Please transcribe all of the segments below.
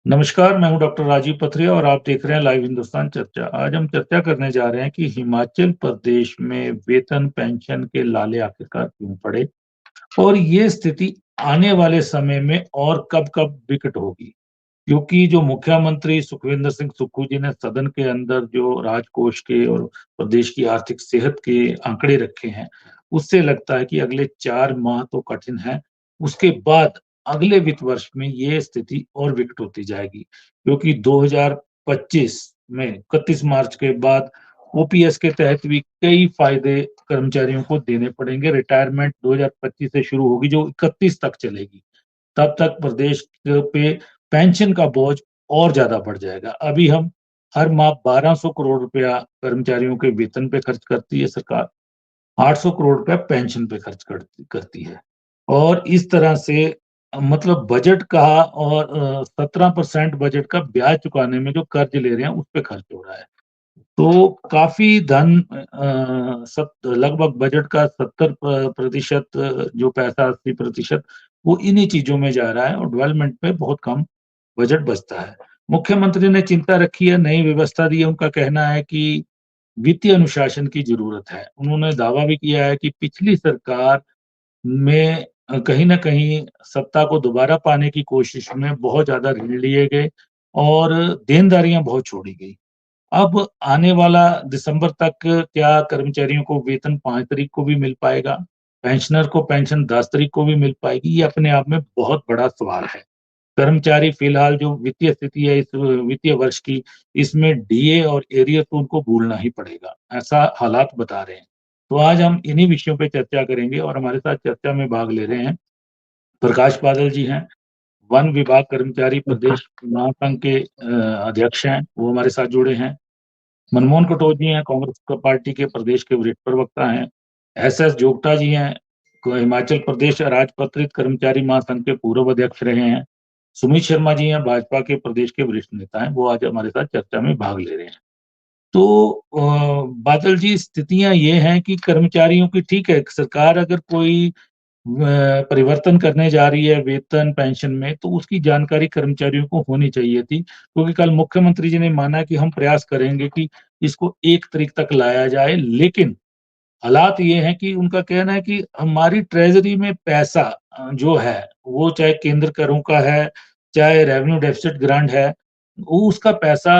नमस्कार, मैं हूँ डॉक्टर राजीव पथरिया और आप देख रहे हैं लाइव हिंदुस्तान चर्चा। आज हम चर्चा करने जा रहे हैं कि हिमाचल प्रदेश में वेतन पेंशन के लाले आखिरकार क्यों पड़े और ये स्थिति आने वाले समय में और कब-कब विकट होगी। क्योंकि जो मुख्यमंत्री सुखविंदर सिंह सुक्खू जी ने सदन के अंदर जो राजकोष के और प्रदेश की आर्थिक सेहत के आंकड़े रखे हैं, उससे लगता है कि अगले 4 माह तो कठिन हैं। उसके बाद अगले वित्त वर्ष में ये स्थिति और विकट होती जाएगी, क्योंकि 2025 में 31 मार्च के बाद ओपीएस के तहत भी कई फायदे कर्मचारियों को देने पड़ेंगे। रिटायरमेंट 2025 से शुरू होगी, जो 31 तक चलेगी। तब तक प्रदेश पे पेंशन का बोझ और ज़्यादा बढ़ जाएगा। अभी हम हर माह 1200 करोड़ रुपया कर्मचारियों के वेतन पे खर्च करती है सरकार, 800 करोड़ रुपया पेंशन पे खर्च करती करती है। और इस तरह से मतलब बजट का और 17% बजट का ब्याज चुकाने में जो कर्ज ले रहे हैं, उस पे खर्च हो रहा है। तो काफ़ी धन लगभग बजट का 70 प्रतिशत जो पैसा 80% वो इन्हीं चीज़ों में जा रहा है और डेवलपमेंट पे बहुत कम बजट बचता है। मुख्यमंत्री ने चिंता रखी है, नई व्यवस्था दी है, उनका कहना है कि वित्तीय अनुशासन की ज़रूरत है। उन्होंने दावा भी किया है कि पिछली सरकार में कहीं न कहीं सत्ता को दोबारा पाने की कोशिश में बहुत ज़्यादा ऋण लिए गए और देनदारियाँ बहुत छोड़ी गई। अब आने वाला दिसंबर तक क्या कर्मचारियों को वेतन 5 तारीख को भी मिल पाएगा? पेंशनर को पेंशन 10 तारीख को भी मिल पाएगी? ये अपने आप में बहुत बड़ा सवाल है। कर्मचारी फिलहाल जो वित्तीय स्थिति है इस वित्तीय वर्ष की, इसमें डीए और एरियर तो उनको भूलना ही पड़ेगा, ऐसा हालात बता रहे हैं। तो आज हम इन्हीं विषयों पे चर्चा करेंगे और हमारे साथ चर्चा में भाग ले रहे हैं प्रकाश बादल जी हैं, वन विभाग कर्मचारी प्रदेश महासंघ के अध्यक्ष हैं, वो हमारे साथ जुड़े हैं। मनमोहन कटोच जी हैं, कांग्रेस पार्टी के प्रदेश के वरिष्ठ प्रवक्ता हैं। एसएस जोगटा जी हैं, हिमाचल प्रदेश राजपत्रित कर्मचारी महासंघ के पूर्व अध्यक्ष रहे हैं। सुमित शर्मा जी हैं, भाजपा के प्रदेश के वरिष्ठ नेता हैं, वो आज हमारे साथ चर्चा में भाग ले रहे हैं। तो बादल जी, स्थितियाँ ये हैं कि कर्मचारियों की ठीक है, सरकार अगर कोई परिवर्तन करने जा रही है वेतन, पेंशन में, तो उसकी जानकारी कर्मचारियों को होनी चाहिए थी, क्योंकि कल मुख्यमंत्री जी ने माना कि हम प्रयास करेंगे कि इसको 1 तारीख तक लाया जाए, लेकिन हालात ये हैं कि उनका कहना है कि हमारी ट्रेज़री में पैसा जो है, वो चाहे केंद्र करों का है, चाहे रेवेन्यू डेफ़िसिट ग्रांट है, वो उसका पैसा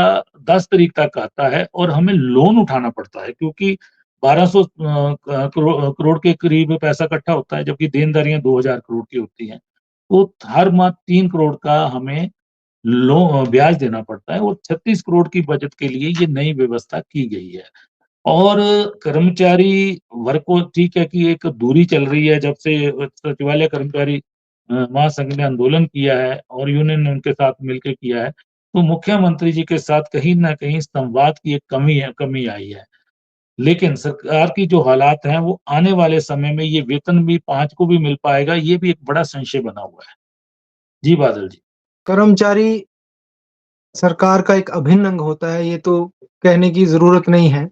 10 तारीख तक आता है और हमें लोन उठाना पड़ता है, क्योंकि 1200 करोड़ के करीब पैसा इकट्ठा होता है, जबकि देनदारियाँ 2000 करोड़ की होती हैं। तो हर माह 3 करोड़ का हमें ब्याज देना पड़ता है और 36 करोड़ की बचत के लिए ये नई व्यवस्था की गई है। और कर्मचारी वर्ग को ठीक है कि एक दूरी चल रही है जब से सचिवालय कर्मचारी महासंघ ने आंदोलन किया है और यूनियन ने उनके साथ मिलके किया है, तो मुख्यमंत्री जी के साथ कहीं न कहीं संवाद की एक कमी आई है। लेकिन सरकार की जो हालात हैं, वो आने वाले समय में ये वेतन भी 5 को भी मिल पाएगा, ये भी एक बड़ा संशय बना हुआ है। जी, बादल जी। कर्मचारी सरकार का एक अभिन्न अंग होता है, ये तो कहने की ज़रूरत नहीं है।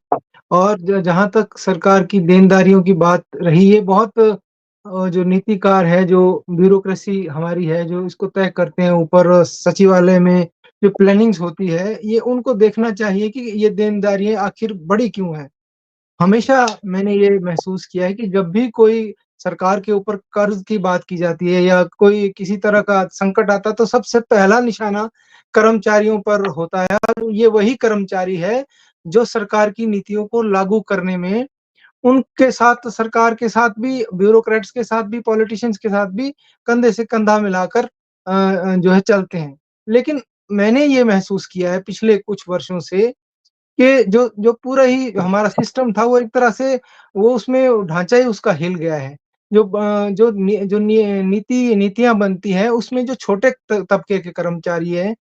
और जहाँ तक सरकार की देनदारियों की बात रही, ये बहुत जो नीतिकार है, जो ब्यूरोक्रेसी हमारी है, जो इसको तय करते हैं ऊपर सचिवालय में जो प्लानिंग्स होती है, ये उनको देखना चाहिए कि ये देनदारियाँ आखिर बड़ी क्यों हैं? हमेशा मैंने ये महसूस किया है कि जब भी कोई सरकार के ऊपर कर्ज़ की बात की जाती है या कोई किसी तरह का संकट आता है, तो सबसे पहला निशाना कर्मचारियों पर होता है और ये वही कर्मचारी है, जो सरकार की नीतियों को लागू करने में उनके साथ सरकार के साथ भी, ब्यूरोक्रेट्स के साथ भी, पॉलिटिशियंस के साथ भी कंधे से कंधा मिलाकर जो है चलते हैं। लेकिन मैंने ये महसूस किया है पिछले कुछ वर्षों से कि जो जो पूरा ही हमारा सिस्टम था वो एक तरह से वो उसमें ढाँचा ही उसका हिल गया है। जो ब जो नि जो नि नीतियाँ बनती हैं उसमें जो छोटे तबके के कर्मचारी हैं,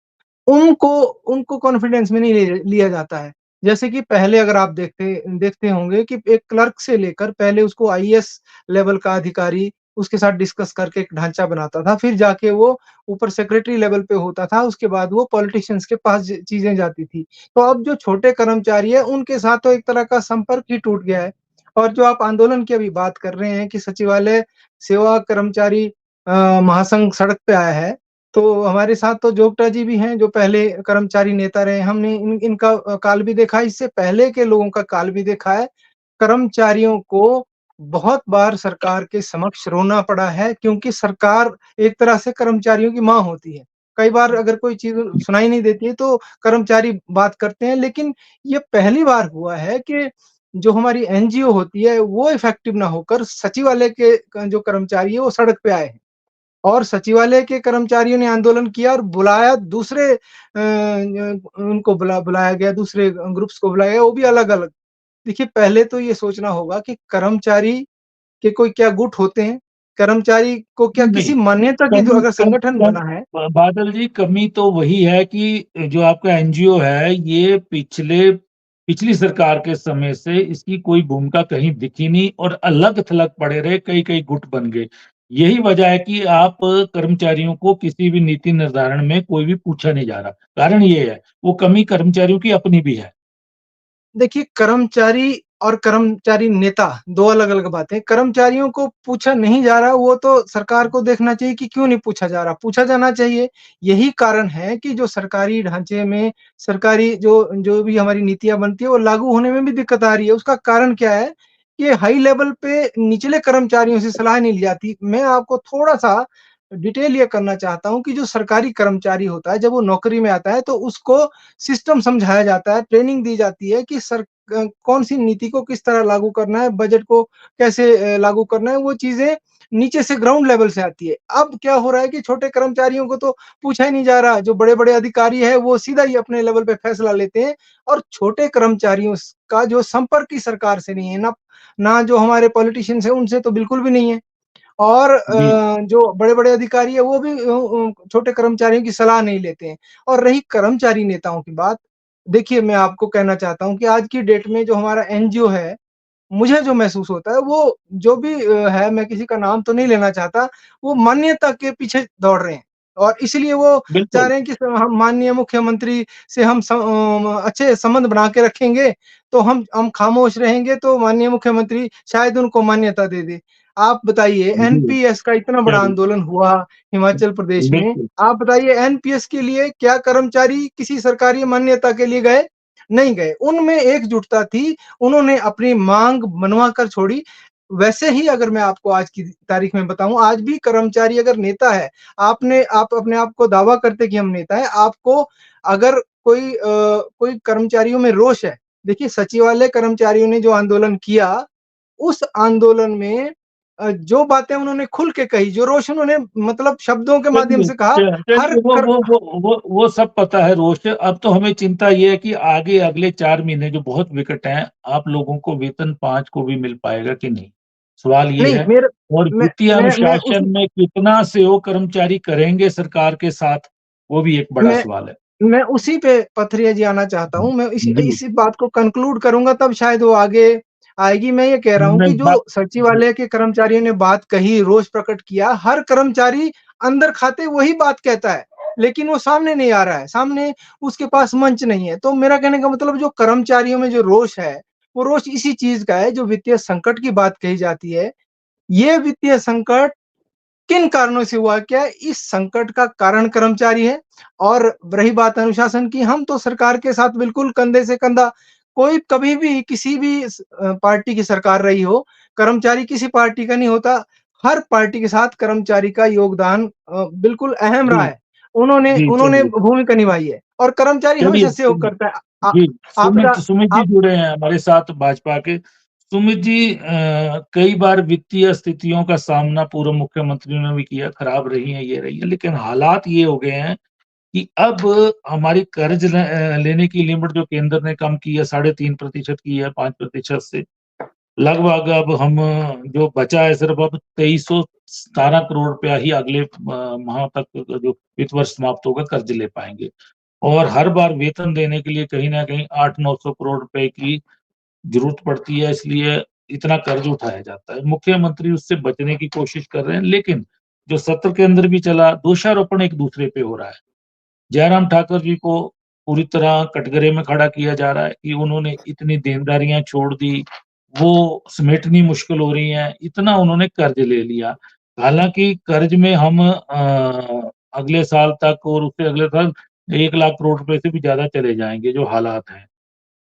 उनको उनको कॉन्फिडेंस में नहीं लिया जाता है। जैसे कि पहले अगर आप देखते देखते होंगे कि एक क्लर्क से लेकर पहले उसको आईएएस लेवल का अधिकारी उसके साथ डिस्कस करके एक ढाँचा बनाता था, फिर जाके वो ऊपर सेक्रेटरी लेवल पे होता था, उसके बाद वो पॉलिटिशियंस के पास चीज़ें जाती थी। तो अब जो छोटे कर्मचारी हैं, उनके साथ तो एक तरह का संपर्क ही टूट गया है। और जो आप आंदोलन की अभी बात कर रहे हैं कि सचिवालय सेवा कर्मचारी महासंघ सड़क पे आया है, तो हमारे साथ तो जोगटा जी भी हैं, जो पहले कर्मचारी नेता रहे। हमने इनका काल भी देखा है, इससे पहले के लोगों का काल भी देखा है। कर्मचारियों को बहुत बार सरकार के समक्ष रोना पड़ा है, क्योंकि सरकार एक तरह से कर्मचारियों की माँ होती है। कई बार अगर कोई चीज़ सुनाई नहीं देती है, तो कर्मचारी बात करते हैं, लेकिन ये पहली बार हुआ है कि जो हमारी एनजीओ होती है, वो इफ़ेक्टिव ना होकर सचिवालय के जो कर्मचारी हैं, वो सड़क पे आए हैं। और सचिवालय के कर्मचारियों ने आंदोलन किया और बुलाया दूसरे उनको बुलाया गया, दूसरे ग्रुप्स को बुलाया गया, वो भी अलग-अलग। देखिए, पहले तो ये सोचना होगा कि कर्मचारी के कोई क्या गुट होते हैं? कर्मचारी को क्या नहीं, किसी मान्यता की जो कमी अगर कम संगठन कम बना है। बादल जी, कमी तो वही है कि जो आपका एनजीओ है, ये पिछली सरकार के समय से इसकी कोई भूमिका कहीं दिखी नहीं और अलग-थलग पड़े रहे, कई-कई गुट बन गए। यही वजह है कि आप कर्मचारियों को किसी भी नीति निर्धारण में कोई भी पूछा नहीं जा रहा। कारण ये है, वो कमी कर्मचारियों की अपनी भी है। देखिए, कर्मचारी और कर्मचारी नेता 2 अलग-अलग बातें हैं। कर्मचारियों को पूछा नहीं जा रहा, वो तो सरकार को देखना चाहिए कि क्यों नहीं पूछा जा रहा। पूछा जाना चाहिए। यही कारण है कि जो सरकारी ढांचे में सरकारी जो जो भी हमारी नीतियाँ बनती हैं, वो लागू होने में भी दिक्कत आ रही है। उसका कारण क्या है कि हाई लेवल पे निचले कर्मचारियों से सलाह नहीं ली जाती। मैं आपको थोड़ा-सा डिटेल ये करना चाहता हूँ कि जो सरकारी कर्मचारी होता है, जब वो नौकरी में आता है, तो उसको सिस्टम समझाया जाता है, ट्रेनिंग दी जाती है कि कौन-सी नीति को किस तरह लागू करना है, बजट को कैसे लागू करना है, वो चीज़ें नीचे से ग्राउंड लेवल से आती है। अब क्या हो रहा है कि छोटे कर्मचारियों को तो पूछा ही नहीं जा रहा, जो बड़े-बड़े अधिकारी हैं, वो सीधा ही अपने लेवल पे फैसला लेते हैं और छोटे कर्मचारियों का जो संपर्क ही सरकार से नहीं है, ना ना जो हमारे पॉलिटिशियंस हैं, उनसे तो बिल्कुल भी नहीं है। और जी, जो बड़े-बड़े अधिकारी हैं, वो भी छोटे कर्मचारियों की सलाह नहीं लेते हैं। और रही कर्मचारी नेताओं की बात, देखिए, मैं आपको कहना चाहता हूँ कि आज की डेट में जो हमारा एनजीओ है, मुझे जो महसूस होता है, वो जो भी है, मैं किसी का नाम तो नहीं लेना चाहता, वो मान्यता के पीछे दौड़ रहे हैं। और इसलिए वो चाह बिल्कुल। रहे हैं कि हम माननीय मुख्यमंत्री से हम अच्छे संबंध बना के रखेंगे, तो हम खामोश रहेंगे, तो माननीय मुख्यमंत्री शायद उनको मान्यता दे दें। आप बताइए, जी, एनपीएस का इतना बड़ा ज़रूर। आंदोलन हुआ हिमाचल प्रदेश में, बिल्कुल। आप बताइए एनपीएस के लिए क्या कर्मचारी किसी सरकारी मान्यता के लिए गए? नहीं गए। उनमें एकजुटता थी, उन्होंने अपनी माँग मनवा कर छोड़ी। वैसे ही अगर मैं आपको आज की तारीख में बताऊँ, आज भी कर्मचारी अगर नेता है, आप अपने आप को दावा करते कि हम नेता हैं, आपको अगर कोई कर्मचारियों में रोष है, देखिए, सचिवालय कर्मचारियों ने जो आंदोलन किया, उस आंदोलन में जो बातें उन्होंने खुल के कही, जो रोष उन्होंने मतलब शब्दों के माध्यम चलिए से कहा, हर चलिए, कर वो सब पता है रोष। अब तो हमें चिंता ये है कि आगे अगले 4 महीने जो बहुत विकट हैं, आप लोगों को वेतन 5 को भी मिल पाएगा कि नहीं? सवाल ये नहीं, है। मेरा और वित्तीय मैं उसी अनुशासन में कितना सहयोग कर्मचारी करेंगे सरकार के साथ, वो भी एक बड़ा मैं सवाल है। मैं उसी पे पथरिया जाना चाहता हूँ। मैं जी, इसी बात को कन्क्लूड करूँगा, तब शायद वो आगे आएगी। मैं ये कह रहा हूँ कि नहीं बात। जो सचिवालय के कर्मचारियों ने बात कही, रोष प्रकट किया, हर कर्मचारी अंदर खाते वही बात कहता है, लेकिन वो सामने नहीं आ रहा है, सामने उसके पास मंच नहीं है। तो मेरा कहने का मतलब, जो कर्मचारियों में जो रोष है, वो रोष इसी चीज़ का है, जो वित्तीय संकट की बात कही जाती है। ये वित्तीय संकट किन कारणों से हुआ? क्या इस संकट का कारण कर्मचारी है? और रही बात अनुशासन की, हम तो सरकार के साथ बिल्कुल कंधे से कंधा, कोई कभी भी किसी भी पार्टी की सरकार रही हो, कर्मचारी किसी पार्टी का नहीं होता। हर पार्टी के साथ कर्मचारी का योगदान बिल्कुल अहम रहा जी, है। उन्होंने जी, उन्होंने चलिए। भूमिका निभाई है और कर्मचारी चलिए, हमेशा सहयोग करता है। जी, आपदा सुमित जी आप जुड़े हैं हमारे साथ भाजपा के। सुमित जी, कई बार वित्तीय स्थितियों का सामना पूर्व मुख्यमंत्रियों ने भी किया, खराब रही है, ये रही है, लेकिन हालात ये हो गए हैं कि अब हमारी लेने की लिमिट जो केंद्र ने कम की है, 3.5% की है 5% से, लगभग अब हम जो बचा है सिर्फ अब 2317 करोड़ रुपया ही अगले माह तक जो वित्त वर्ष समाप्त होगा कर्ज ले पाएँगे। और हर बार वेतन देने के लिए कहीं न कहीं 800-900 करोड़ रुपए की ज़रूरत पड़ती है, इसलिए इतना कर्ज उठाया जाता है। मुख्यमंत्री उससे बचने की कोशिश कर रहे हैं, लेकिन जो सत्र के अंदर भी चला, दोषारोपण एक-दूसरे पे हो रहा है। जयराम ठाकुर जी को पूरी तरह कटघरे में खड़ा किया जा रहा है कि उन्होंने इतनी देनदारियाँ छोड़ दी, वो समेटनी मुश्किल हो रही हैं, इतना उन्होंने कर्ज ले लिया। हालाँकि कर्ज में हम अगले साल तक और उससे अगले साल 1 लाख करोड़ रुपए से भी ज़्यादा चले जाएँगे, जो हालात हैं।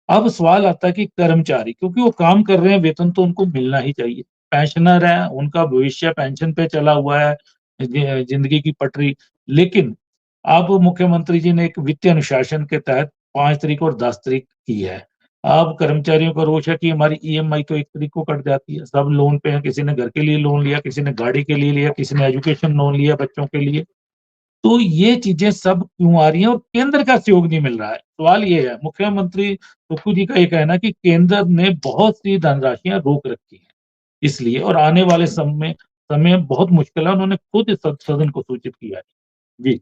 अब सवाल आता है कि कर्मचारी, क्योंकि वो काम कर रहे हैं, वेतन तो उनको मिलना ही चाहिए। पेंशनर हैं, उनका भविष्य पेंशन पे चला हुआ है, ज़िंदगी की पटरी। लेकिन अब मुख्यमंत्री जी ने एक वित्तीय अनुशासन के तहत 5 तारीख और 10 तारीख की है। अब कर्मचारियों का रोष है कि हमारी ईएमआई तो 1 तारीख को कट जाती है। सब लोन पे हैं, किसी ने घर के लिए लोन लिया, किसी ने गाड़ी के लिए लिया, किसी ने एजुकेशन लोन लिया बच्चों के लिए। तो ये चीज़ें सब क्यों आ रही हैं और केंद्र का सहयोग नहीं मिल रहा है? सवाल ये है, मुख्यमंत्री सुक्खू जी का ये कहना है कि केंद्र ने बहुत सी धनराशियाँ रोक रखी हैं, इसलिए और आने वाले समय बहुत मुश्किल है, उन्होंने खुद सदन को सूचित किया है। जी।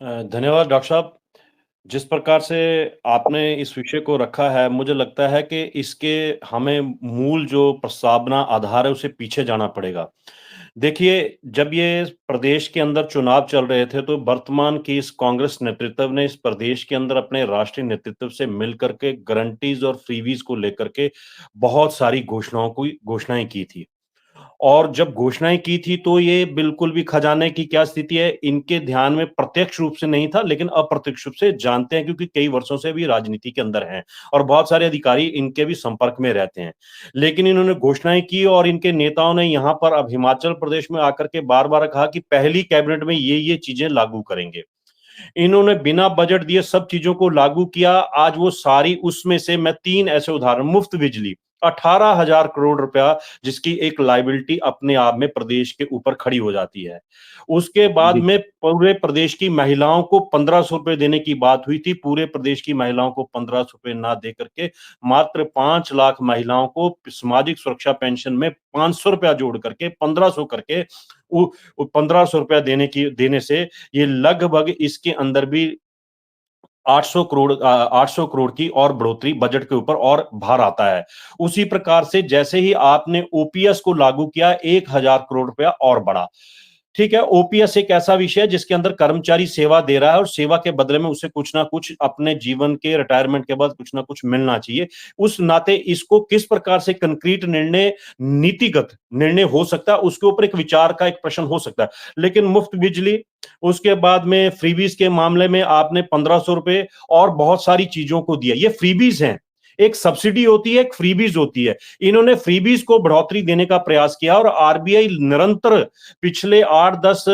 धन्यवाद डॉक्टर साहब। जिस प्रकार से आपने इस विषय को रखा है, मुझे लगता है कि इसके हमें मूल जो प्रस्तावना आधार है, उसे पीछे जाना पड़ेगा। देखिए, जब ये प्रदेश के अंदर चुनाव चल रहे थे, तो वर्तमान की इस कांग्रेस नेतृत्व ने इस प्रदेश के अंदर अपने राष्ट्रीय नेतृत्व से मिल कर के गारंटीज़ और फ्रीबीज़ को लेकर के बहुत सारी घोषणाएँ की थी। और जब घोषणाएँ की थी तो ये बिल्कुल भी खजाने की क्या स्थिति है, इनके ध्यान में प्रत्यक्ष रूप से नहीं था, लेकिन अप्रत्यक्ष रूप से जानते हैं क्योंकि कई वर्षों से भी राजनीति के अंदर हैं और बहुत सारे अधिकारी इनके भी संपर्क में रहते हैं। लेकिन इन्होंने घोषणाएँ की और इनके नेताओं ने यहाँ पर अब हिमाचल प्रदेश में आकर के बार-बार कहा कि पहली कैबिनेट में ये चीज़ें लागू करेंगे। इन्होंने बिना बजट दिए सब चीज़ों को लागू किया। आज वो सारी उसमें से मैं 3 ऐसे उदाहरण मुफ्त बिजली 18,000 करोड़ रुपया जिसकी एक लायबिलिटी अपने आप में प्रदेश के ऊपर खड़ी हो जाती है। उसके बाद जी। में पूरे प्रदेश की महिलाओं को ₹1500 देने की बात हुई थी। पूरे प्रदेश की महिलाओं को ₹1500 ना दे करके मात्र 5 लाख महिलाओं को सामाजिक सुरक्षा पेंशन में ₹500 जोड़ करके 1500 करके उ ₹1500 देने से ये लगभग इसके अंदर भी 800 करोड़ की और बढ़ोतरी बजट के ऊपर और भार आता है। उसी प्रकार से जैसे ही आपने ओपीएस को लागू किया 1,000 करोड़ रुपया और बढ़ा। ठीक है, ओपीएस एक ऐसा विषय है जिसके अंदर कर्मचारी सेवा दे रहा है और सेवा के बदले में उसे कुछ ना कुछ अपने जीवन के रिटायरमेंट के बाद कुछ ना कुछ मिलना चाहिए। उस नाते इसको किस प्रकार से कंक्रीट निर्णय, नीतिगत निर्णय हो सकता है, उसके ऊपर एक विचार का एक प्रश्न हो सकता है। लेकिन मुफ्त बिजली, उसके बाद में फ्रीबीज़ के मामले में आपने ₹1500 और बहुत सारी चीज़ों को दिया। ये फ्रीबीज़ हैं। एक सब्सिडी होती है, एक फ्रीबीज़ होती है। इन्होंने फ्रीबीज़ को बढ़ोतरी देने का प्रयास किया और आरबीआई निरंतर पिछले 8-10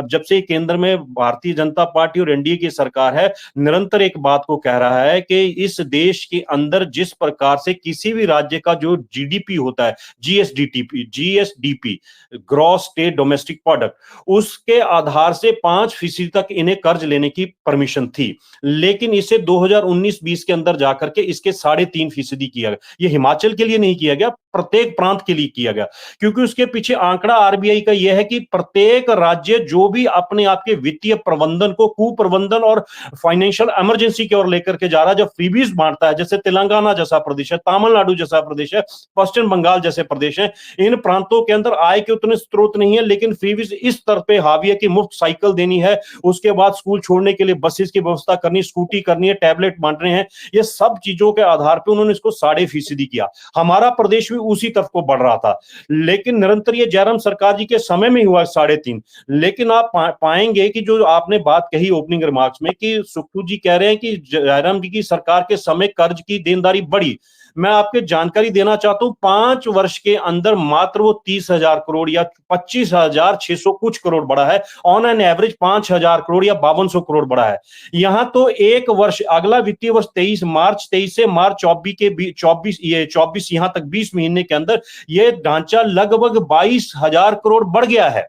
जब से केंद्र में भारतीय जनता पार्टी और एनडीए की सरकार है, निरंतर एक बात को कह रहा है कि इस देश के अंदर जिस प्रकार से किसी भी राज्य का जो जीडीपी होता है, GSDP, gross state domestic product, उसके आधार से 5% तक इन्हें कर्ज लेने की परमिशन थी। लेकिन इसे 2019-20 के अंदर जाकर के इसके 3.5% किया गया। ये हिमाचल के लिए नहीं किया गया, प्रत्येक प्रांत के लिए किया गया। क्योंकि उसके पीछे आंकड़ा आरबीआई का यह है कि प्रत्येक राज्य जो भी अपने आप के वित्तीय प्रबंधन को कुप्रबंधन और फाइनेंशियल इमरजेंसी की ओर लेकर के जा रहा है, जब फ्रीबीज बांटता है, जैसे तेलंगाना जैसा प्रदेश है, तमिलनाडु जैसा प्रदेश है, पश्चिम बंगाल जैसे प्रदेश है, इन प्रांतों के अंदर आय के उतने स्रोत नहीं है, लेकिन फ्रीबीज इस स्तर पे हावी है कि मुफ्त साइकिल देनी है, उसके बाद स्कूल छोड़ने के लिए बसेस की व्यवस्था करनी, स्कूटी करनी है, टैबलेट बांटने हैं। ये सब चीजों के आधार पर उन्होंने इसको 5.5% किया। हमारा प्रदेश भी उसी तरफ को बढ़ रहा था, लेकिन निरंतर ये जयराम सरकार जी के समय में हुआ 3.5। लेकिन आप पाएंगे कि जो आपने बात कही ओपनिंग रिमार्क्स में कि सुक्खू जी कह रहे हैं कि जयराम जी की सरकार के समय कर्ज की देनदारी बढ़ी। मैं आपके जानकारी देना चाहता हूं, 5 वर्ष के अंदर मात्र वो 30,000 करोड़ या 25,600 कुछ करोड़ बढ़ा है। ऑन एन एवरेज 5,000 करोड़ या 5200 करोड़ बढ़ा है। यहां तो एक वर्ष, अगला वित्तीय वर्ष मार्च 23 से मार्च 24 यहां तक 20 महीने के अंदर ये ढांचा लगभग 22,000 करोड़ बढ़ गया है।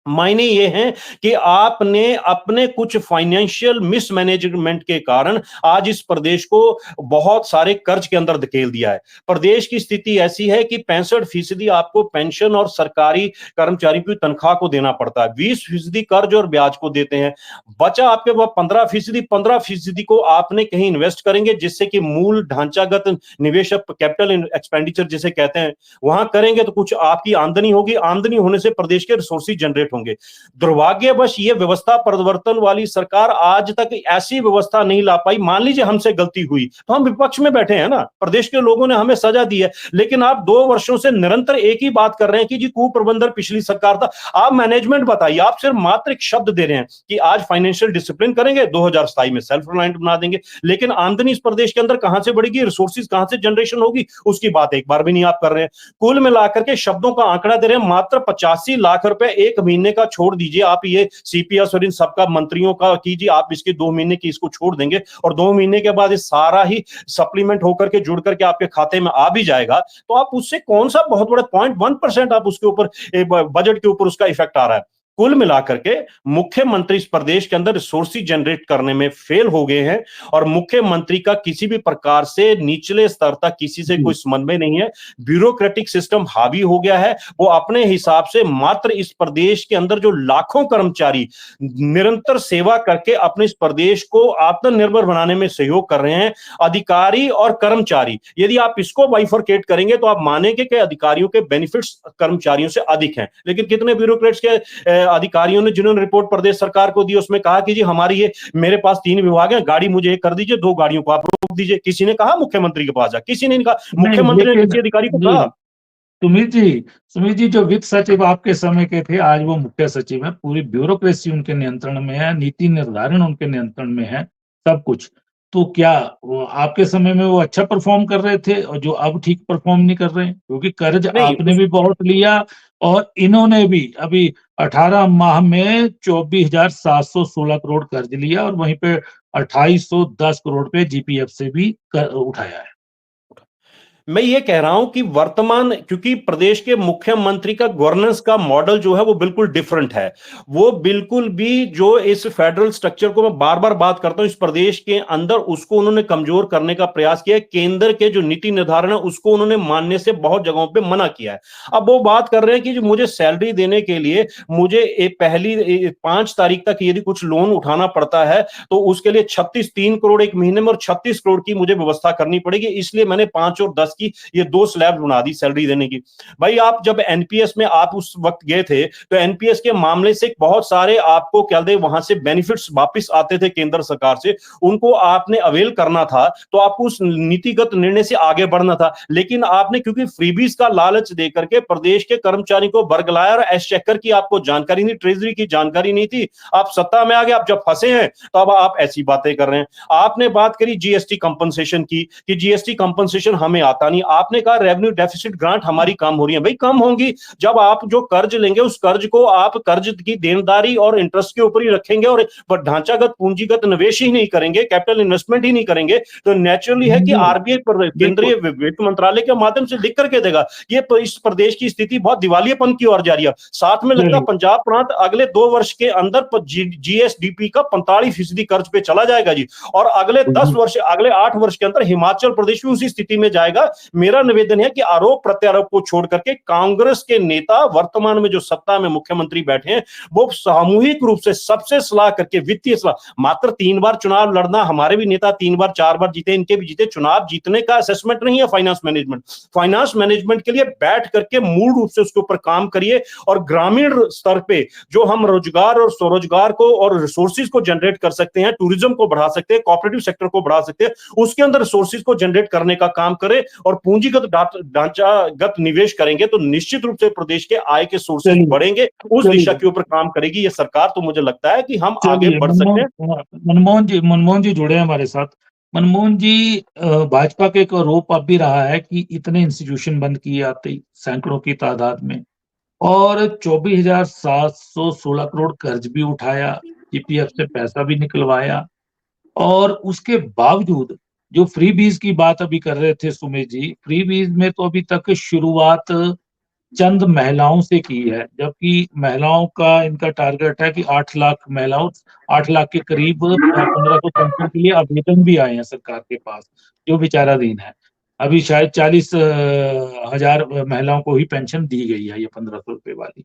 मायने ये हैं कि आपने अपने कुछ फाइनेंशियल मिसमैनेजमेंट के कारण आज इस प्रदेश को बहुत सारे कर्ज के अंदर धकेल दिया है। प्रदेश की स्थिति ऐसी है कि 65% आपको पेंशन और सरकारी कर्मचारियों की तनख्वाह को देना पड़ता है, 20% कर्ज और ब्याज को देते हैं। बचा आपके पास 15% को आपने कहीं इन्वेस्ट करेंगे, जिससे कि मूल ढांचागत निवेश, कैपिटल एक्सपेंडिचर जिसे कहते हैं, वहां करेंगे तो कुछ आपकी आमदनी होगी। आमदनी होने से प्रदेश के रिसोर्सेज जनरेट होंगे। दुर्भाग्यवश ये व्यवस्था परिवर्तन वाली सरकार आज तक ऐसी व्यवस्था नहीं ला पाई। मान लीजिए हमसे गलती हुई तो हम विपक्ष में बैठे हैं ना, प्रदेश के लोगों ने हमें सजा दी है, लेकिन आप 2 वर्षों से निरंतर एक ही बात कर रहे हैं कि जी कुप्रबंधन पिछली सरकार था। आप मैनेजमेंट बताइए, आप सिर्फ मात्र एक शब्द दे रहे हैं कि आज फाइनेंशियल डिसिप्लिन करेंगे, 2027 में सेल्फ रिलायंट बना देंगे, लेकिन आमदनी इस प्रदेश के अंदर कहां से बढ़ेगी, रिसोर्सेज कहां से जनरेशन होगी, उसकी बात एक बार भी नहीं आप कर रहे हैं। कुल मिलाकर के शब्दों का आंकड़ा दे रहे हैं, मात्र 85 लाख रुपए एक महीने का छोड़ दीजिए, आप ये सीपीएस और इन सबका मंत्रियों का कीजिए, आप इसके 2 महीने की इसको छोड़ देंगे और 2 महीने के बाद ये सारा ही सप्लीमेंट होकर के जुड़ करके आपके खाते में आ भी जाएगा, तो आप उससे कौन सा बहुत बड़ा 0.1% आप उसके ऊपर बजट के ऊपर उसका इफेक्ट आ रहा है। कुल मिलाकर के मुख्यमंत्री इस प्रदेश के अंदर रिसोर्सेज जनरेट करने में फेल हो गए हैं और मुख्यमंत्री का किसी भी प्रकार से निचले स्तर तक किसी से कोई समन्वय नहीं है। ब्यूरोक्रेटिक सिस्टम हावी हो गया है। वो अपने हिसाब से मात्र इस प्रदेश के अंदर जो लाखों कर्मचारी निरंतर सेवा करके अपने इस प्रदेश को आत्मनिर्भर बनाने में सहयोग कर रहे हैं, अधिकारी और कर्मचारी, यदि आप इसको बाइफरकेट करेंगे तो आप मानेंगे कि अधिकारियों के बेनिफिट्स कर्मचारियों से अधिक हैं। लेकिन कितने ब्यूरोक्रेट्स के अधिकारियों ने जिन्होंने रिपोर्ट प्रदेश सरकार को दी उसमें कहा कि जी हमारी ये, मेरे पास 3 विभाग हैं, गाड़ी मुझे एक कर दीजिए, 2 गाड़ियों को आप रोक दीजिए। किसी ने कहा मुख्यमंत्री के पास जा, किसी ने नहीं कहा, मुख्यमंत्री ने किसी अधिकारी को कहा। सुमित जी जो वित्त सचिव आपके समय के थे आज वो मुख्य सचिव है, पूरी ब्यूरोक्रेसी उनके नियंत्रण में है, नीति निर्धारण उनके नियंत्रण में है, सब कुछ। तो क्या वो आपके समय में वो अच्छा परफॉर्म कर रहे थे और जो अब ठीक परफॉर्म नहीं कर रहे हैं? क्योंकि कर्ज नहीं, आपने भी बहुत लिया और इन्होंने भी अभी 18 माह में 24,716 करोड़ कर्ज लिया और वहीं पे 2,810 करोड़ पे जीपीएफ से भी उठाया है। मैं ये कह रहा हूं कि वर्तमान, क्योंकि प्रदेश के मुख्यमंत्री का गवर्नेंस का मॉडल जो है वो बिल्कुल डिफरेंट है। वो बिल्कुल भी जो इस फेडरल स्ट्रक्चर को मैं बार बार बात करता हूं, इस प्रदेश के अंदर उसको उन्होंने कमजोर करने का प्रयास किया है। केंद्र के जो नीति निर्धारण है उसको उन्होंने मानने से बहुत जगहों पे मना किया है। अब वो बात कर रहे हैं कि जो मुझे सैलरी देने के लिए मुझे पहली 5 तारीख तक यदि कुछ लोन उठाना पड़ता है तो उसके लिए 3 करोड़ एक महीने में और 36 करोड़ की मुझे व्यवस्था करनी पड़ेगी, इसलिए मैंने 5 और 10 की ये 2 स्लैब बना दी सैलरी देने की। भाई आप जब एनपीएस में आप उस वक्त गए थे तो एनपीएस के मामले से बहुत सारे आपको क्या दे वहां से बेनिफिट्स वापस आते थे केंद्र सरकार से, उनको आपने अवेल करना था, तो आपको उस नीतिगत निर्णय से आगे बढ़ना था। लेकिन आपने क्योंकि फ्रीबीज का लालच देकर के प्रदेश के कर्मचारी को बरगलाया और एसचेकर की आपको जानकारी नहीं, ट्रेजरी की जानकारी नहीं थी, आप सत्ता में आ गए, आप जब फंसे हैं तो अब आप ऐसी बातें कर रहे हैं। आपने बात करी जीएसटी कंपनसेशन की कि जीएसटी कंपनसेशन हमें आता नहीं, आपने कहा रेवेन्यू डेफिसिट ग्रांट हमारी कम हो रही है। भाई कम होंगी जब आप जो कर्ज लेंगे उस कर्ज को आप कर्ज की देनदारी और इंटरेस्ट के ऊपर ही रखेंगे और ढांचागत पूंजीगत निवेश ही नहीं करेंगे, कैपिटल इन्वेस्टमेंट ही नहीं करेंगे, तो नेचुरली है कि आरबीआई केंद्रीय वित्त मंत्रालय के माध्यम से लिख करके देगा ये इस प्रदेश की स्थिति बहुत दिवालियापन की ओर जा रही है। साथ में लगता पंजाब प्रांत अगले 2 वर्ष के अंदर जीएसडीपी का 45% कर्ज पे चला जाएगा जी, और अगले 10 वर्ष, अगले 8 वर्ष के अंदर हिमाचल प्रदेश भी उसी स्थिति में जाएगा। मेरा निवेदन है कि आरोप प्रत्यारोप को छोड़ करके कांग्रेस के नेता वर्तमान में जो सत्ता में मुख्यमंत्री बैठे हैं वो सामूहिक रूप से सबसे सलाह करके, वित्तीय सलाह, मात्र 3 बार चुनाव लड़ना, हमारे भी नेता 3 बार 4 बार जीते, इनके भी जीते, चुनाव जीतने का असेसमेंट नहीं है फाइनेंस मैनेजमेंट। फाइनेंस मैनेजमेंट के लिए बैठ करके मूल रूप से उसके ऊपर काम करिए और ग्रामीण स्तर पे जो हम रोजगार और स्वरोजगार को और रिसोर्सेज को जनरेट कर सकते हैं, टूरिज्म को बढ़ा सकते हैं, कोऑपरेटिव सेक्टर को बढ़ा सकते हैं, उसके अंदर रिसोर्सेज को जनरेट करने का काम करें और पूंजीगत ढांचागत निवेश करेंगे तो निश्चित रूप से प्रदेश के आय के सोर्सेज बढ़ेंगे। उस दिशा के ऊपर काम करेगी ये सरकार, तो मुझे लगता है कि हम आगे बढ़ सकते हैं। मनमोहन जी जुड़े हैं हमारे साथ। मनमोहन जी, भाजपा के एक आरोप अब भी रहा है कि इतने इंस्टीट्यूशन बंद किए आते ही सैकड़ों की तादाद में और 24,716 करोड़ कर्ज भी उठाया, जीपीएफ से पैसा भी निकलवाया और उसके बावजूद जो फ्रीबीज की बात अभी कर रहे थे सुमित जी, फ्रीबीज में तो अभी तक शुरुआत चंद महिलाओं से की है, जबकि महिलाओं का इनका टारगेट है कि 8 लाख महिलाओं, 8 लाख के करीब 1500 पेंशन के लिए आवेदन भी आए हैं सरकार के पास, जो विचाराधीन है। अभी शायद 40,000 महिलाओं को ही पेंशन दी गई है, ये 1500 रुपए वाली।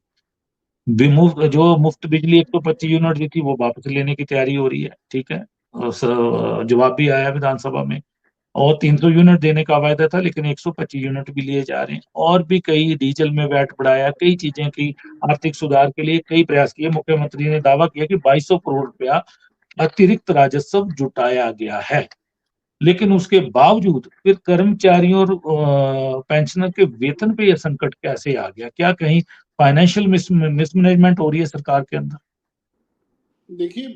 जो मुफ्त बिजली 125 यूनिट दी थी वो वापस लेने की तैयारी हो रही है, ठीक है, जवाब भी आया विधानसभा में। और 300 यूनिट देने का वायदा था, लेकिन 125 यूनिट भी लिए जा रहे हैं। और भी कई डीजल में वैट बढ़ाया, कई चीजें की, आर्थिक सुधार के लिए कई प्रयास किए। मुख्यमंत्री ने दावा किया कि 2200 करोड़ रुपया अतिरिक्त राजस्व जुटाया गया है, लेकिन उसके बावजूद फिर कर्मचारियों और पेंशनर के वेतन पे यह संकट कैसे आ गया? क्या कहीं फाइनेंशियल मिसमैनेजमेंट हो रही है सरकार के अंदर? देखिए,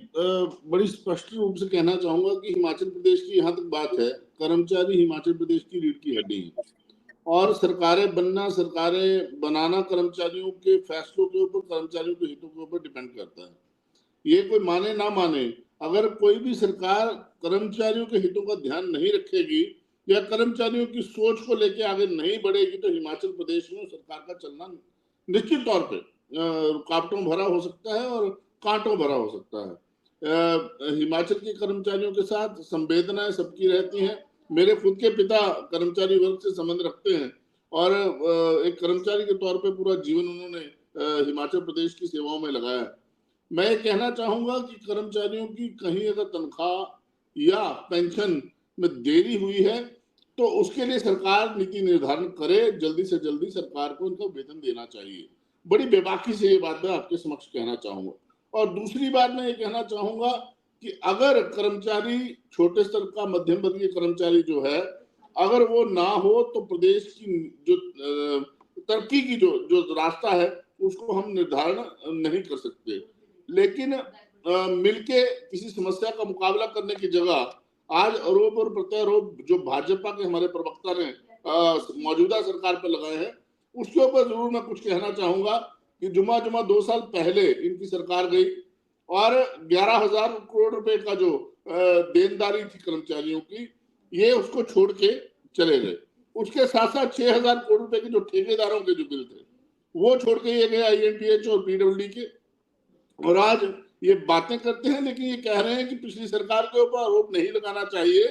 बड़ी स्पष्ट रूप से कहना चाहूंगा कि हिमाचल प्रदेश की यहाँ तक बात है, कर्मचारी हिमाचल प्रदेश की रीढ़ की हड्डी है और सरकारें बनना, सरकारें बनाना कर्मचारियों के फैसलों के ऊपर, कर्मचारियों के हितों के ऊपर डिपेंड करता है। ये कोई माने ना माने, अगर कोई भी सरकार कर्मचारियों के हितों का ध्यान नहीं रखेगी या कर्मचारियों की सोच को लेके आगे नहीं बढ़ेगी, तो हिमाचल प्रदेश में सरकार का चलना निश्चित तौर पे रुकावटों भरा हो सकता है और कांटों भरा हो सकता है। हिमाचल के कर्मचारियों के साथ संवेदनाएं सबकी रहती हैं। मेरे खुद के पिता कर्मचारी वर्ग से संबंध रखते हैं और एक कर्मचारी के तौर पे पूरा जीवन उन्होंने हिमाचल प्रदेश की सेवाओं में लगाया है। मैं ये कहना चाहूंगा कि कर्मचारियों की कहीं अगर तनख्वाह या पेंशन में देरी हुई है तो उसके लिए सरकार नीति निर्धारण करे, जल्दी से जल्दी सरकार को उनका वेतन देना चाहिए। बड़ी बेबाकी से ये बात मैं आपके समक्ष कहना चाहूंगा। और दूसरी बात मैं ये कहना चाहूंगा कि अगर कर्मचारी, छोटे स्तर का मध्यम वर्गीय कर्मचारी जो है, अगर वो ना हो तो प्रदेश की जो तरक्की की जो रास्ता है उसको हम निर्धारण नहीं कर सकते। लेकिन मिलके किसी समस्या का मुकाबला करने की जगह आज आरोप और प्रत्यारोप जो भाजपा के हमारे प्रवक्ता ने मौजूदा सरकार पर लगाए हैं, उसके ऊपर जरूर मैं कुछ कहना चाहूंगा कि जुमा 2 साल पहले इनकी सरकार गई और 11,000 करोड़ रुपए का जो देनदारी थी कर्मचारियों की, ये उसको छोड़ के चले गए। उसके साथ साथ 6,000 करोड़ रुपए के जो ठेकेदारों के जो बिल थे वो छोड़ के ये गए INTH और PWD के। और आज ये बातें करते हैं लेकिन ये कह रहे हैं कि पिछली सरकार के ऊपर आरोप नहीं लगाना चाहिए।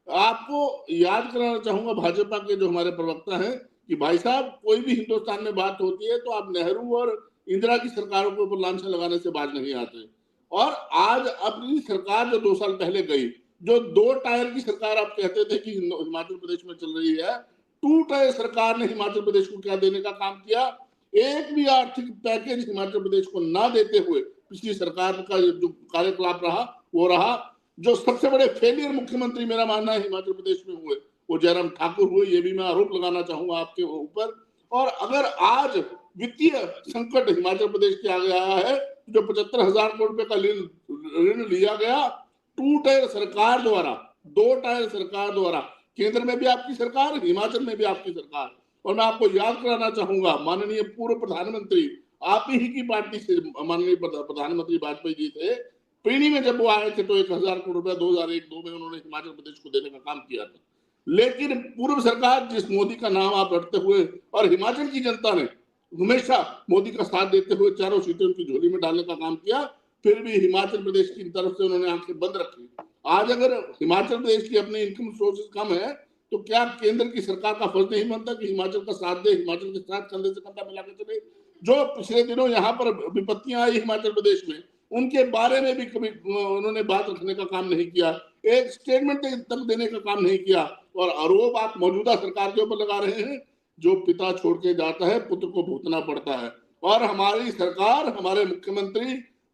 आपको याद कराना चाहूंगा भाजपा के जो हमारे प्रवक्ता हैं कि भाई साहब, कोई भी हिंदुस्तान में बात होती है तो आप नेहरू और इंदिरा की सरकारों के ऊपर लांछन लगाने से बाज नहीं आते। और आज अपनी सरकार जो 2 साल पहले गई, जो 2 टायर की सरकार आप कहते थे कि हिमाचल प्रदेश में चल रही है, 2 टायर सरकार ने हिमाचल प्रदेश को क्या देने का काम किया? एक भी आर्थिक पैकेज हिमाचल प्रदेश को ना देते हुए पिछली सरकार का जो कार्यकलाप रहा वो रहा। जो सबसे बड़े फेलियर मुख्यमंत्री मेरा मानना है हिमाचल प्रदेश में हुए वो जयराम ठाकुर हुए। ये भी मैं आरोप लगाना चाहूंगा आपके ऊपर। और अगर आज वित्तीय संकट हिमाचल प्रदेश के आगे आया है, जो 75,000 करोड़ रुपए का ऋण लिया गया 2 टायर सरकार द्वारा, 2 टायर सरकार द्वारा, केंद्र में भी आपकी सरकार, हिमाचल में भी आपकी सरकार। और मैं आपको याद कराना चाहूंगा, माननीय पूर्व प्रधानमंत्री आप ही की पार्टी से माननीय प्रधानमंत्री वाजपेयी जी थे, पीढ़ी में जब वो आए थे तो 1,000 करोड़ रुपया 2001-2 में उन्होंने हिमाचल प्रदेश को देने का काम किया था। लेकिन पूर्व सरकार जिस मोदी का नाम आप रटते हुए और हिमाचल की जनता ने हमेशा मोदी का साथ देते हुए 4 सीटें उनकी झोली में डालने का काम किया, फिर भी हिमाचल प्रदेश की तरफ से उन्होंने आंखें बंद रखी। आज अगर हिमाचल प्रदेश की अपनी इनकम सोर्सेज कम है तो क्या केंद्र की सरकार का फर्ज नहीं बनता कि हिमाचल का साथ दे, हिमाचल के साथ कंधे से कंधा मिला के चले? जो पिछले दिनों यहाँ पर विपत्तियां आई हिमाचल प्रदेश में, उनके बारे में भी कभी उन्होंने बात रखने का काम नहीं किया, एक स्टेटमेंट तक देने का काम नहीं किया। और आरोप आप मौजूदा सरकार के ऊपर लगा रहे हैं। जो पिता छोड़ के जाता है पुत्र को भुगतना पड़ता है। और हमारी सरकार, हमारे मुख्यमंत्री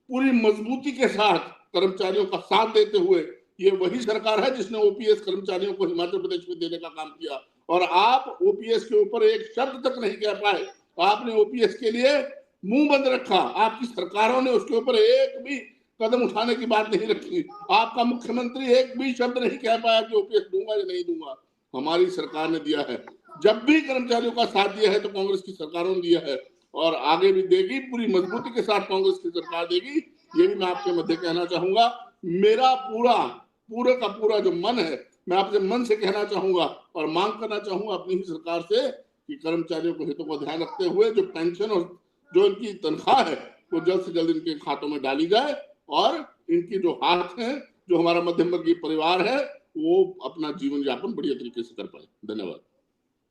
पूरी मजबूती के साथ कर्मचारियों का साथ देते हुए, ये वही सरकार है जिसने OPS कर्मचारियों को हिमाचल प्रदेश में देने का काम किया। और आप OPS के ऊपर एक शब्द तक नहीं कह पाए। आपने OPS के लिए मुंह बंद रखा। आपकी सरकारों ने उसके ऊपर एक भी कदम उठाने की बात नहीं रखी। आपका मुख्यमंत्री एक भी शब्द नहीं कह पाया कि OPS दूंगा या नहीं दूंगा। हमारी सरकार ने दिया है। जब भी कर्मचारियों का साथ दिया है तो कांग्रेस की सरकारों ने दिया है और आगे भी देगी। पूरी मजबूती के साथ कांग्रेस की सरकार देगी। ये भी मैं आपके मध्य कहना चाहूंगा। मेरा पूरा का पूरा जो मन है, मैं आपसे मन से कहना चाहूंगा और मांग करना चाहूंगा अपनी ही सरकार से कि कर्मचारियों के हितों को ध्यान रखते हुए जो पेंशन और जो इनकी तनख्वाह है वो जल्द से जल्द इनके खातों में डाली जाए और इनकी जो हाथ है, जो हमारा मध्यम वर्गीय परिवार है, वो अपना जीवन यापन बढ़िया तरीके से कर पाए। धन्यवाद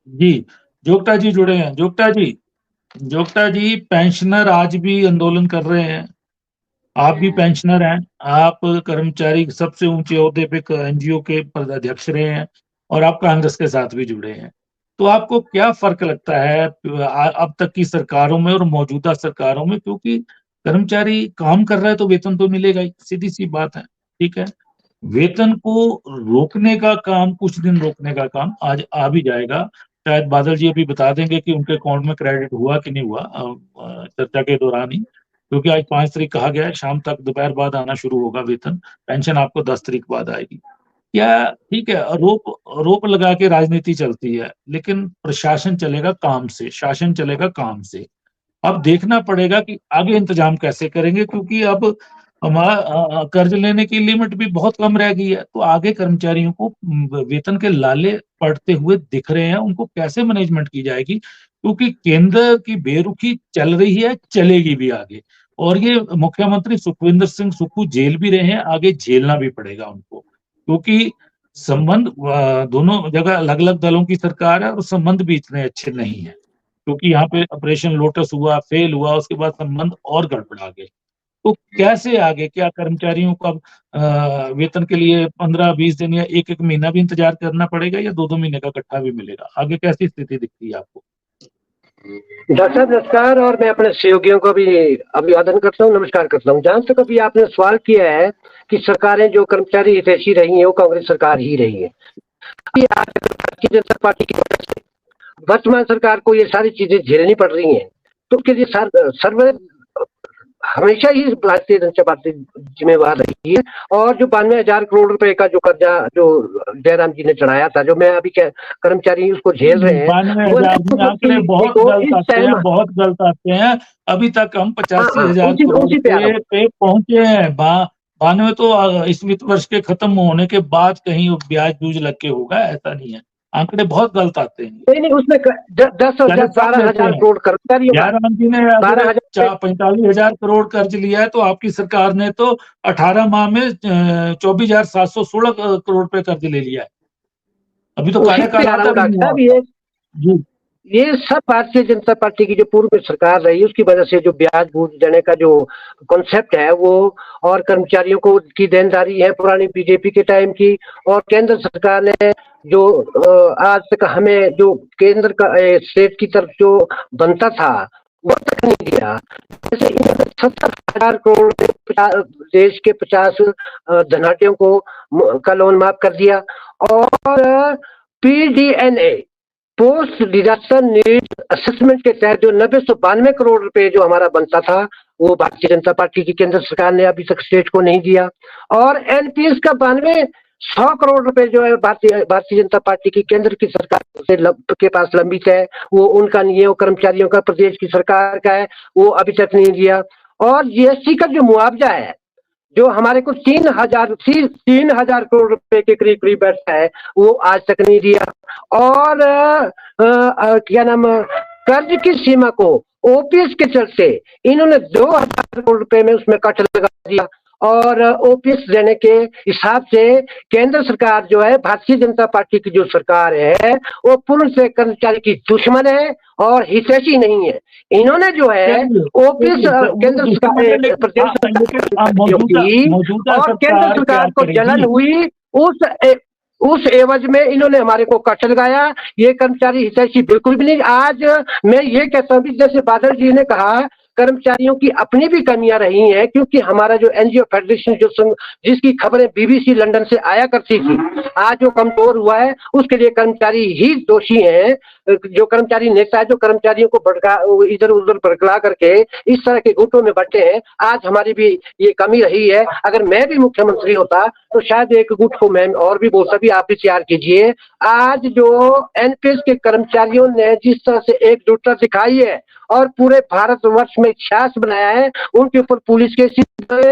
जी। जोगटा जी जुड़े हैं। जोगटा जी पेंशनर आज भी आंदोलन कर रहे हैं। आप भी पेंशनर हैं। आप कर्मचारी सबसे ऊंचे ओहदे पे NGO के अध्यक्ष रहे हैं और आप कांग्रेस के साथ भी जुड़े हैं। तो आपको क्या फ़र्क लगता है अब तक की सरकारों में और मौजूदा सरकारों में? क्योंकि कर्मचारी काम कर रहा है तो वेतन तो मिलेगा ही, सीधी-सी बात है, ठीक है? वेतन को रोकने का काम, कुछ दिन रोकने का काम आज आ भी जाएगा। शायद बादल जी अभी बता देंगे कि उनके अकाउंट में क्रेडिट हुआ कि नहीं हुआ चर्चा के दौरान ही, क्योंकि आज 5 तारीख कहा गया है, शाम तक दोपहर बाद आना शुरू होगा वेतन, पेंशन आपको 10 तारीख बाद आएगी। क्या ठीक है, रोप लगा के राजनीति चलती है, लेकिन प्रशासन चलेगा काम से, शासन चलेगा काम से। अब देखना पड़ेगा कि आगे इंतजाम कैसे करेंगे, क्योंकि अब हमारा कर्ज लेने की लिमिट भी बहुत कम रह गई है, तो आगे कर्मचारियों को वेतन के लाले पड़ते हुए दिख रहे हैं, उनको कैसे मैनेजमेंट की जाएगी? क्योंकि केंद्र की बेरुखी चल रही है, चलेगी भी आगे, और ये मुख्यमंत्री सुखविंदर सिंह सुक्खू जेल भी रहे हैं, आगे झेलना भी पड़ेगा उनको, क्योंकि संबंध दोनों जगह अलग-अलग दलों की सरकार है और संबंध भी इतने अच्छे नहीं हैं, क्योंकि यहाँ पे ऑपरेशन लोटस हुआ, फेल हुआ, उसके बाद संबंध और गड़बड़ा गए। तो कैसे आगे, क्या कर्मचारियों को अब वेतन के लिए 15-20 दिन या 1-1 महीना भी इंतजार करना पड़ेगा या 2-2 महीने का इकट्ठा भी मिलेगा? आगे कैसी स्थिति दिखती है आपको? डॉक्टर साहब नमस्कार, और मैं अपने सहयोगियों को भी अभिवादन करता हूँ, नमस्कार करता हूँ। जहाँ तक अभी आपने सवाल किया है कि सरकारें जो कर्मचारी हितैषी रही हैं वो कांग्रेस सरकार ही रही है। अभी आज भारतीय जनता पार्टी की वजह से वर्तमान सरकार को ये सारी चीजें झेलनी पड़ रही हैं, तो उसके लिए सर्व हमेशा ही भारतीय जनता पार्टी जिम्मेवार रही है। और जो 92,000 करोड़ रुपए का जो कर्जा जो जयराम जी ने चढ़ाया था, जो मैं अभी कर्मचारी उसको झेल रहे हैं, 92,000 आंकड़े बहुत गलत आते हैं। अभी तक हम 85,000 करोड़ पे पहुंचे हैं। 92 तो इस वित्त वर्ष के खत्म होने के बाद कहीं ब्याज बूझ लग के होगा, ऐसा नहीं है। आंकड़े बहुत गलत आते हैं। नहीं, उसमें 12,000 करोड़ कर्मचारियों जयराम जी ने 45,000 करोड़ कर्ज लिया है, तो आपकी सरकार ने तो 18 माह में 24,716 करोड़ रुपए कर्ज ले लिया है। अभी तो कार्यकाल आता भी हुआ। ये सब भारतीय जनता पार्टी की जो पूर्व में सरकार रही उसकी वजह से जो ब्याज बूझ देने का जो कॉन्सेप्ट है वो, और कर्मचारियों को की देनदारी है पुरानी बीजेपी के टाइम की, और केंद्र सरकार ने जो आज तक हमें जो केंद्र का स्टेट की तरफ जो बनता था वो तक नहीं दिया। जैसे 70,000 करोड़ देश के 50 धनाढ्यों को का लोन माफ कर दिया, और PDNA post disaster need assessment के तहत जो 992 करोड़ रुपए जो हमारा बनता था वो भारतीय जनता पार्टी की केंद्र सरकार ने अभी तक स्टेट को नहीं दिया। और NPS का 92,100 करोड़ रुपए जो है भारतीय जनता पार्टी की केंद्र की सरकार से के पास लंबित है, वो उनका नहीं है, वो कर्मचारियों का प्रदेश की सरकार का है, वो अभी तक नहीं दिया। और GST का जो मुआवजा है जो हमारे को 3,000 करोड़ रुपए के करीब बैठता है, वो आज तक नहीं दिया। और क्या नाम, कर्ज की सीमा को OPS के चलते इन्होंने 2,000 करोड़ रुपए में उसमें कट लगा दिया, और OPS देने के हिसाब से केंद्र सरकार जो है भारतीय जनता पार्टी की जो सरकार है वो पूर्ण से कर्मचारी की दुश्मन है और हितैषी नहीं है। इन्होंने जो है OPS केंद्र सरकार प्रदेश और केंद्र सरकार को जलन हुई, उस एवज में इन्होंने हमारे को कट लगाया। ये कर्मचारी हितैषी बिल्कुल भी नहीं। आज मैं ये कहता हूँ जैसे बादल जी ने कहा कर्मचारियों की अपनी भी कमियां रही हैं, क्योंकि हमारा जो NGO फेडरेशन जिसकी खबरें BBC लंदन से आया करती थी, आज जो कमजोर हुआ है उसके लिए कर्मचारी ही दोषी हैं। जो कर्मचारी नेता है जो कर्मचारियों को इधर उधर भड़का करके इस तरह के गुटों में बटे हैं, आज हमारी भी ये कमी रही है। अगर मैं भी मुख्यमंत्री होता तो शायद एक गुट को मैं और भी बोलता भी आप भी तैयार कीजिए। आज जो NPS के कर्मचारियों ने जिस तरह से एकजुटता दिखाई है और पूरे भारतवर्ष में इतिहास बनाया है, उनके ऊपर पुलिस के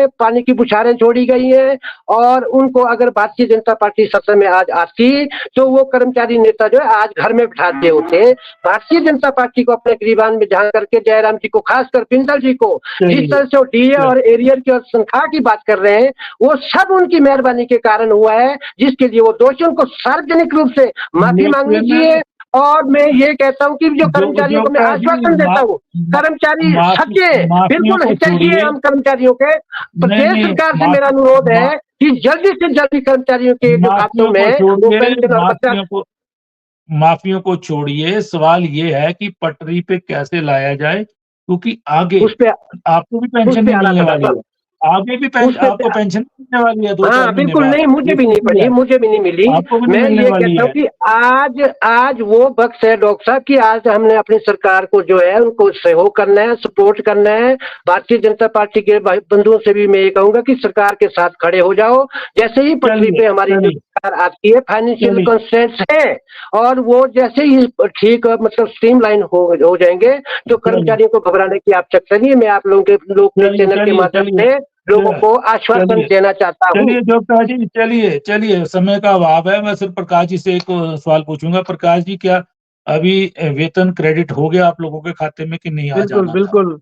पानी की बुछारें छोड़ी गई हैं, और उनको अगर भारतीय जनता पार्टी सत्ता में आज आती तो वो कर्मचारी नेता जो है आज घर में बिठा दिए होते। भारतीय जनता पार्टी को अपने गिरीबान में झांक करके जयराम जी को, खासकर बिंदल जी को जिस तरह से DA और एरियर की और तनख्वाह की बात कर रहे हैं, वो सब उनकी मेहरबानी के कारण हुआ है, जिसके लिए वो दोषियों को सार्वजनिक रूप से माफी मांगनी चाहिए। और मैं ये कहता हूँ कि जो कर्मचारियों को मैं आश्वासन देता हूँ, कर्मचारी सच्चे बिल्कुल हितैषी है हम कर्मचारियों के। प्रदेश सरकार से मेरा अनुरोध है कि जल्दी से जल्दी कर्मचारियों के जो खातों माफियों को में वो छोड़िए, पेंशन और भत्ता। माफियों को छोड़िए, सवाल ये है कि पटरी पे कैसे लाया जाए, क्योंकि आगे उस पे आपको भी उस पेंशन पे नहीं आ रहा मिलने था वाली सर, है। आगे भी उस पे आपको पेंशन मिलने वाली है 2-4 हाँ, महीने बिल्कुल बाद। नहीं, मुझे ये भी नहीं खुशी पड़ी, है, मुझे भी नहीं मिली। आपको भी नहीं मैं मिलने ये वाली कहता हूँ है। कि आज वो वक़्त है डॉक्टर साहब कि आज हमने अपनी सरकार को जो है उनको सहयोग करना है, सपोर्ट करना है। भारतीय जनता पार्टी के भाई बंधुओं से भी मैं ये कहूँगा कि सरकार के साथ खड़े हो जाओ। जैसे ही पटरी चलिए, पे हमारी जो चलिए, सरकार आती है, फाइनेंशियल चलिए, कंस्ट्रेंट्स है, और वो जैसे ही ठीक मतलब स्ट्रीमलाइन हो जाएंगे, तो चलिए, कर्मचारियों को घबराने की आवश्यकता नहीं है। मैं आप लोगों के चलिए, चैनल के चलिए, माध्यम चलिए, से लोगों को आश्वासन चलिए, देना चाहता हूँ। चलिए जोगता जी, चलिए, चलिए, समय का अभाव है। मैं सिर्फ प्रकाश जी से एक सवाल पूछूंगा। प्रकाश जी, क्या अभी वेतन क्रेडिट हो गया आप लोगों के खाते में कि नहीं आ बिल्कुल, जाना था? बिल्कुल।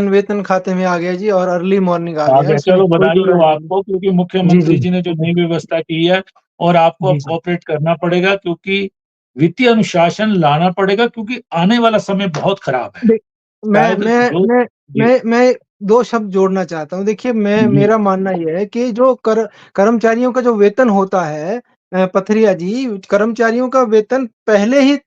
वेतन खाते में आ गया जी, और अर्ली मॉर्निंग आ आ गया है, गया, इसमें चलो कोई दो बधाई राय हो नहीं। आपको, क्योंकि जी, मुख्यमंत्री जी। जी ने जो नई व्यवस्था की है, और आपको अब जी, जी। कोऑपरेट करना पड़ेगा, क्योंकि वित्तीय अनुशासन लाना पड़ेगा, क्योंकि आने वाला समय बहुत खराब है। देख मैं शायद मैं जो मैं जी, मैं 2 शब्द जोड़ना चाहता हूँ। देखिए, जी, मेरा मानना ये है कि जो कर्मचारियों का जो वेतन होता है, पथरिया जी, कर्मचारियों का वेतन पहले ही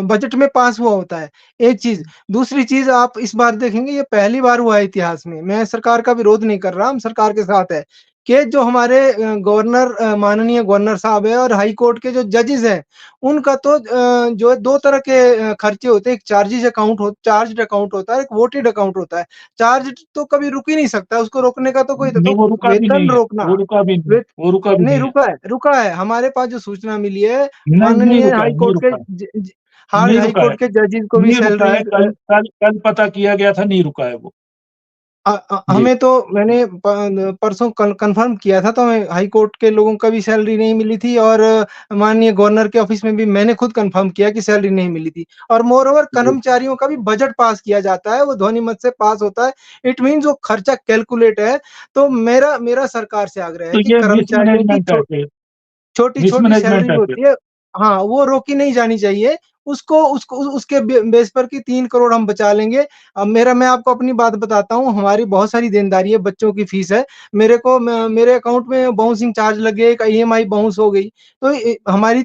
बजट में पास हुआ होता है, एक चीज़। दूसरी चीज़, आप इस बार देखेंगे, ये पहली बार हुआ है इतिहास में। मैं सरकार का विरोध नहीं कर रहा, हम सरकार के साथ हैं, कि जो हमारे माननीय गवर्नर साहब हैं और हाई कोर्ट के जो जजेस हैं, उनका तो जो है 2 तरह के खर्चे होते हैं। एक चार्ज्ड अकाउंट होता है, एक वोटेड अकाउंट होता है। चार्ज्ड तो कभी रुक ही नहीं सकता, उसको रोकने का तो कोई नहीं, तो वो रुका भी वेतन नहीं है, रोकना, वो रुका भी नहीं, वे वो रुका भी नहीं, नहीं है। रुका है। हमारे पास जो सूचना मिली है, नहीं, नहीं माननीय रुका है, हाई नहीं कोर्ट के रुका है, ज ज नहीं हाई रुका है, कोर्ट के जजेस को भी नहीं रुका है। सैलरीज़ कल कल कल पता किया गया था, नहीं रुका है वो। जी, हमें तो मैंने परसों कन्फर्म किया था, तो हमें हाई कोर्ट के लोगों का भी सैलरी नहीं मिली थी, और माननीय गवर्नर के ऑफिस में भी मैंने खुद कन्फर्म किया कि सैलरी नहीं मिली थी। और मोर ओवर जी। कर्मचारियों का भी बजट पास किया जाता है, वो ध्वनिमत से पास होता है। इट मीन्स वो खर्चा कैलकुलेट है। तो मेरा मेरा सरकार से आग्रह है तो कि ये कर्मचारियों की मिसमैनेजमेंट है फिर, छोटी-छोटी मिसमैनेजमेंट सैलरी है फिर। होती है, हाँ, वो रोकी नहीं जानी चाहिए। उसको उसके बेस पर कि 3 करोड़ हम बचा लेंगे। अब मैं आपको अपनी बात बताता हूँ, हमारी बहुत सारी देनदारी है, बच्चों की फीस है। मेरे अकाउंट में बाउंसिंग चार्ज लग गए, एक ईएमआई बाउंस हो गई। तो हमारी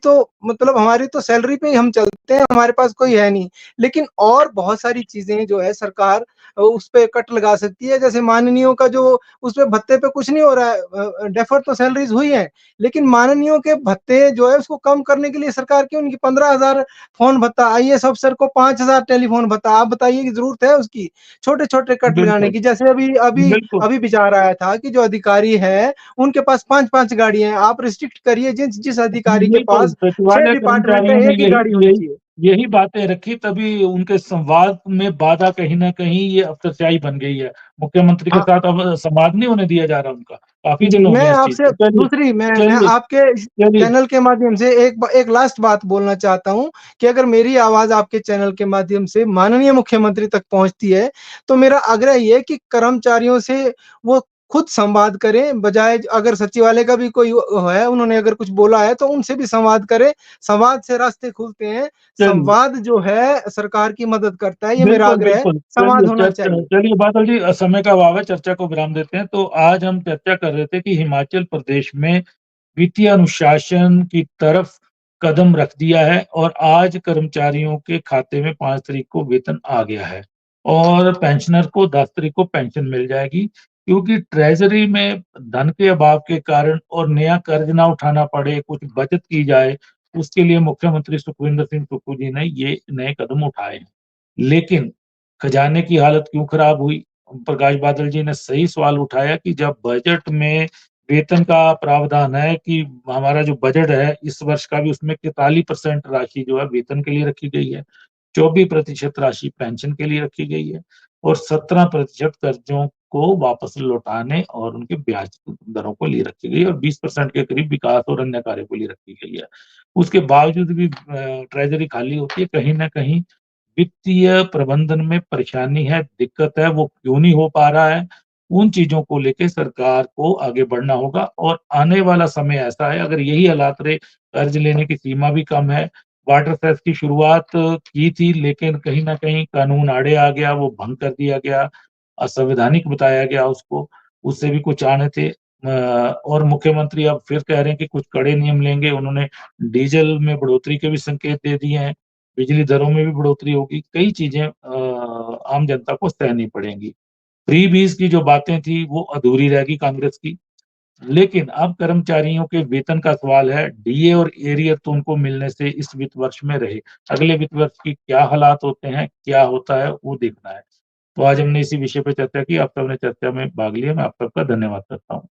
तो सैलरी पे ही हम चलते हैं, हमारे पास कोई है नहीं। लेकिन और बहुत सारी चीज़ें जो है सरकार उस पे कट लगा सकती है। जैसे माननीयों का जो उसपे भत्ते पे कुछ नहीं हो रहा है, डेफर तो सैलरीज़ हुई हैं। लेकिन माननीयों के भत्ते जो है उसको कम करने के लिए सरकार क्यों नहीं, 15,000 फ़ोन भत्ता, आईएएस अफ़सर को 5,000 टेलीफ़ोन भत्ता, आप बताइए कि ज़रूरत है उसकी? छोटे-छोटे कट लगाने बिल्कुल, की। जैसे अभी अभी बिल्कुल। अभी विचार आया था कि जो अधिकारी हैं, उनके पास 5-5 गाड़ियाँ हैं, आप रिस्ट्रिक्ट करिए, जिस अधिकारी के बिल्कुल, पास 6 सचिवालय डिपार्टमेंट कर्मचारियों है, ने 1 ही यही गाड़ी होनी यही चाहिए। यही बातें रखी, तभी उनके संवाद में बाधा कहीं न कहीं ये अफ़सरशाही बन गई है। मुख्यमंत्री के हाँ। साथ अब संवाद नहीं होने दिया जा रहा उनका। काफ़ी जी, दिन हो गए मैं हैं इस चीज़ आपसे को। चलिए, दूसरी मैं चलिए, आपके इस चलिए। चैनल के माध्यम से एक लास्ट बात बोलना चाहता हूँ कि अगर मेरी आवाज़ आपके चैनल के माध्यम से माननीय मुख्यमंत्री तक पहुँचती है, तो मेरा आग्रह ये है कि कर्मचारियों से वो खुद संवाद करें, बजाए अगर सचिवालय का भी कोई है, उन्होंने अगर कुछ बोला है, तो उनसे भी संवाद करें। संवाद से रास्ते खुलते हैं। चलिए, संवाद जो है सरकार की मदद करता है, ये मेरा बिल्कुल, आग्रह है। बिल्कुल। संवाद होना चाहिए। चलिए बादल जी, समय का अभाव है, चर्चा को विराम देते हैं। तो आज हम चर्चा कर रहे थे कि हिमाचल प्रदेश में वित्तीय अनुशासन की तरफ कदम रख दिया है, और आज कर्मचारियों के खाते में 5 तारीख को वेतन आ गया है, और पेंशनर को 10 तारीख को पेंशन मिल जाएगी, क्योंकि ट्रेज़री में धन के अभाव के कारण और नया कर्ज ना उठाना पड़े, कुछ बचत की जाए, उसके लिए मुख्यमंत्री सुखविंदर सिंह सुक्खू जी ने ये नए कदम उठाए हैं। लेकिन खजाने की हालत क्यों खराब हुई? प्रकाश बादल जी ने सही सवाल उठाया कि जब बजट में वेतन का प्रावधान है कि हमारा जो बजट है इस वर्ष का भी, उसमें 43% राशि जो है वेतन के लिए रखी गई है, 24% राशि पेंशन के लिए रखी गई है, और 17% कर्जों को वापस लौटाने और उनके ब्याज दरों को लिए रखी गई है, और 20% के करीब विकास और अन्य कार्यों को लिए रखी गई है। उसके बावजूद भी ट्रेज़री खाली होती है, कहीं न कहीं वित्तीय प्रबंधन में परेशानी है, दिक्कत है, वो क्यों नहीं हो पा रहा है? उन चीज़ों को लेके सरकार को आगे बढ़ना होगा, और आने वाला समय ऐसा है, अगर यही हालात रहे, कर्ज लेने की सीमा भी कम है, वाटर सेस की शुरुआत की थी, लेकिन कहीं न कहीं कानून आड़े आ गया, वो भंग कर दिया गया, असंवैधानिक बताया गया उसको, उससे भी कुछ आने थे। और मुख्यमंत्री अब फिर कह रहे हैं कि कुछ कड़े नियम लेंगे। उन्होंने डीजल में बढ़ोतरी के भी संकेत दे दिए हैं, बिजली दरों में भी बढ़ोतरी होगी, कई चीजें आम जनता को सहनी पड़ेंगी। फ्रीबीज की जो बातें थी वो अधूरी रहेगी कांग्रेस की। लेकिन अब कर्मचारियों के वेतन का सवाल है, डीए और एरियर तो उनको मिलने से इस वित्त वर्ष में रहे, अगले वित्त वर्ष की क्या हालात होते हैं, क्या होता है, वो देखना है। तो आज हमने इसी विषय पे चर्चा की। आप सबने चर्चा में भाग लिया, मैं आप सबका धन्यवाद करता हूँ।